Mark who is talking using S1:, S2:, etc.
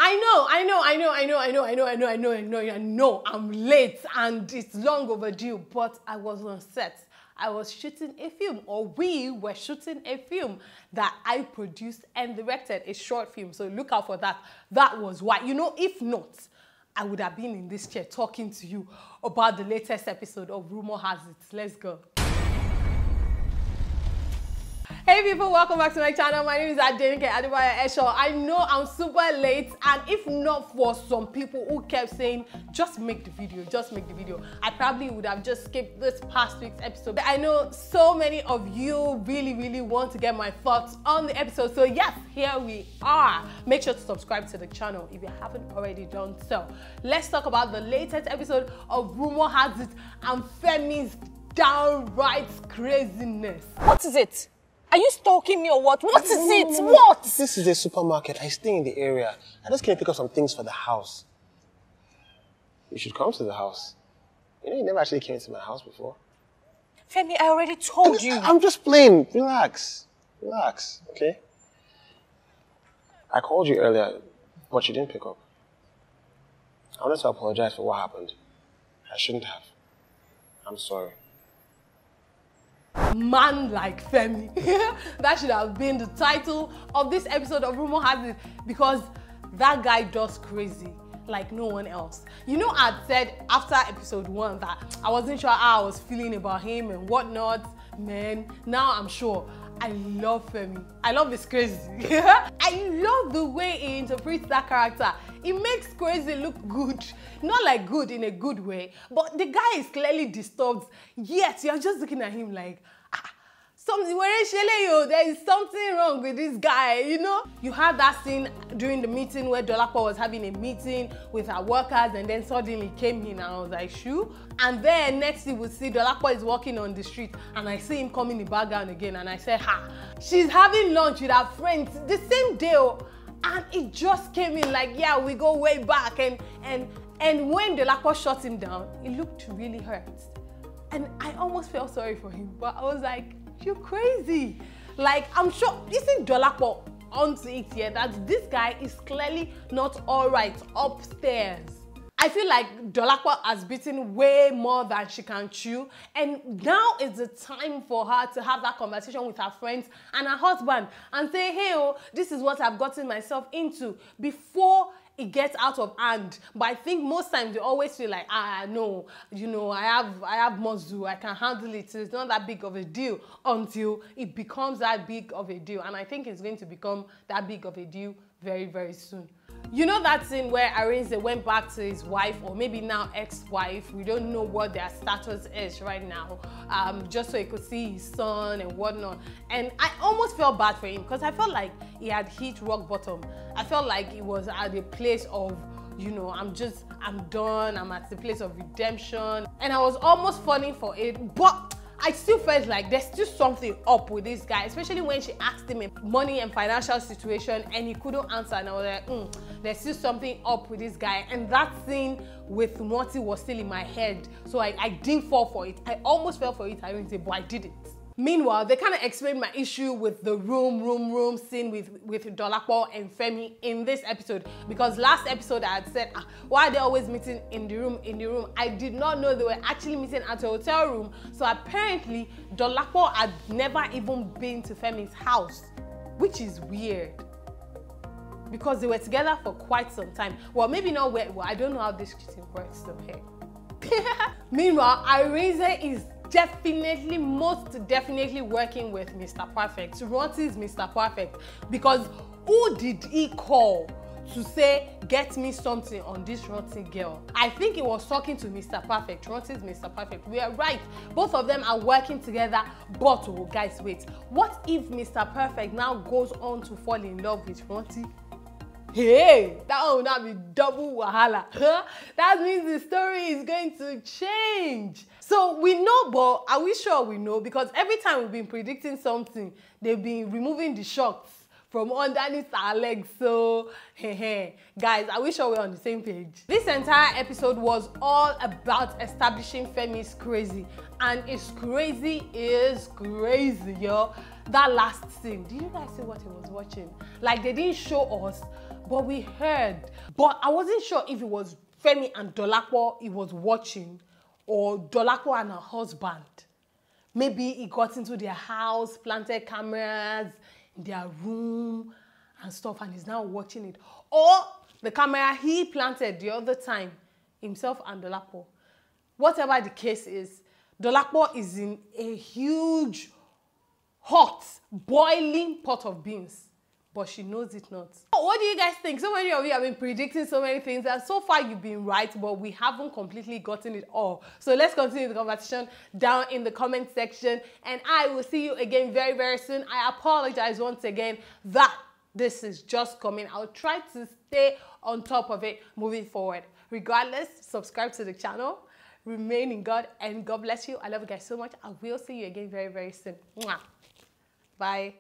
S1: I know, I'm late and it's long overdue, but I was on set. I was shooting a film, or we were shooting a film that I produced and directed, a short film. So look out for that. That was why. You know, if not, I would have been in this chair talking to you about the latest episode of Rumour Has It. Let's go. Hey people, welcome back to my channel. My name is Adenike, Adebayo-Esho. I know I'm super late, and if not for some people who kept saying, just make the video, I probably would have just skipped this past week's episode. I know so many of you really want to get my thoughts on the episode. So yes, here we are. Make sure to subscribe to the channel if you haven't already done so. Let's talk about the latest episode of Rumour Has It and Femi's downright craziness.
S2: What is it? Are you stalking me or what? What is it? What?
S3: This is a supermarket. I stay in the area. I just came to pick up some things for the house. You should come to the house. You know, you never actually came to my house before.
S2: Femi, I already told you.
S3: I'm just playing. Relax. Relax, okay? I called you earlier, but you didn't pick up. I wanted to apologize for what happened. I shouldn't have. I'm sorry.
S1: Man like Femi. That should have been the title of this episode of Rumour Has It, because that guy does crazy like no one else. You know, I'd said after episode 1 that I wasn't sure how I was feeling about him and whatnot. Man, now I'm sure. I love Femi. I love his crazy. I love the way he interprets that character. It makes crazy look good. Not like good in a good way, but the guy is clearly disturbed. Yet you're just looking at him like, there is something wrong with this guy, you know? You had that scene during the meeting where Dolapo was having a meeting with her workers, and then suddenly came in and I was like, shoo. And then next you would see Dolapo is walking on the street and I see him come in the background again, and I said, ha, she's having lunch with her friends the same day. And it just came in like, yeah, we go way back. And when Dolapo shut him down, it looked really hurt. And I almost felt sorry for him, but I was like, you're crazy. Like, I'm sure, isn't Dolapo onto it here that this guy is clearly not all right upstairs? I feel like Dolapo has beaten way more than she can chew, and now is the time for her to have that conversation with her friends and her husband and say, hey, oh, this is what I've gotten myself into, before it gets out of hand. But I think most times they always feel like, no, you know, I have muscle, I can handle it. So it's not that big of a deal until it becomes that big of a deal. And I think it's going to become that big of a deal very soon. You know that scene where Arinze went back to his wife, or maybe now ex-wife, we don't know what their status is right now, just so he could see his son and whatnot. And I almost felt bad for him, because I felt like he had hit rock bottom. I felt like he was at a place of, you know, I'm done, I'm at the place of redemption. And I was almost falling for it, but I still felt like there's still something up with this guy, especially when she asked him a money and financial situation and he couldn't answer. And I was like, there's still something up with this guy. And that scene with Morty was still in my head. So I didn't fall for it. I almost fell for it, I didn't say, but I didn't. Meanwhile, they kind of explained my issue with the room scene with Dolapo and Femi in this episode. Because last episode I had said, why are they always meeting in the room? I did not know they were actually meeting at a hotel room. So apparently, Dolapo had never even been to Femi's house, which is weird. Because they were together for quite some time. Well, maybe not well, I don't know how this cheating works though here. Meanwhile, Arinze is most definitely working with Mr. Perfect. Ronti's Mr. Perfect, because who did he call to say, get me something on this Ronti girl? I think he was talking to Mr. Perfect. Ronti's Mr. Perfect. We are right. Both of them are working together. But, oh, guys, wait. What if Mr. Perfect now goes on to fall in love with Ronti? Hey, that will not be double wahala. That means the story is going to change. So we know, but are we sure we know? Because every time we've been predicting something, they've been removing the shocks from underneath our legs. So, guys, are we sure we're on the same page? This entire episode was all about establishing Femi's crazy. And it's crazy, yo. That last scene, did you guys see what he was watching? Like, they didn't show us, But we heard. But I wasn't sure if it was Femi and Dolapo he was watching or Dolapo and her husband. Maybe he got into their house, planted cameras in their room and stuff, and he's now watching it. Or the camera he planted the other time, himself and Dolapo. Whatever the case is, Dolapo is in a huge, hot, boiling pot of beans, but she knows it not. What do you guys think? So many of you have been predicting so many things, and so far you've been right, but we haven't completely gotten it all. So let's continue the conversation down in the comment section, and I will see you again very, very soon. I apologize once again that this is just coming. I'll try to stay on top of it moving forward. Regardless, subscribe to the channel. Remain in God, and God bless you. I love you guys so much. I will see you again very, very soon. Mwah. Bye.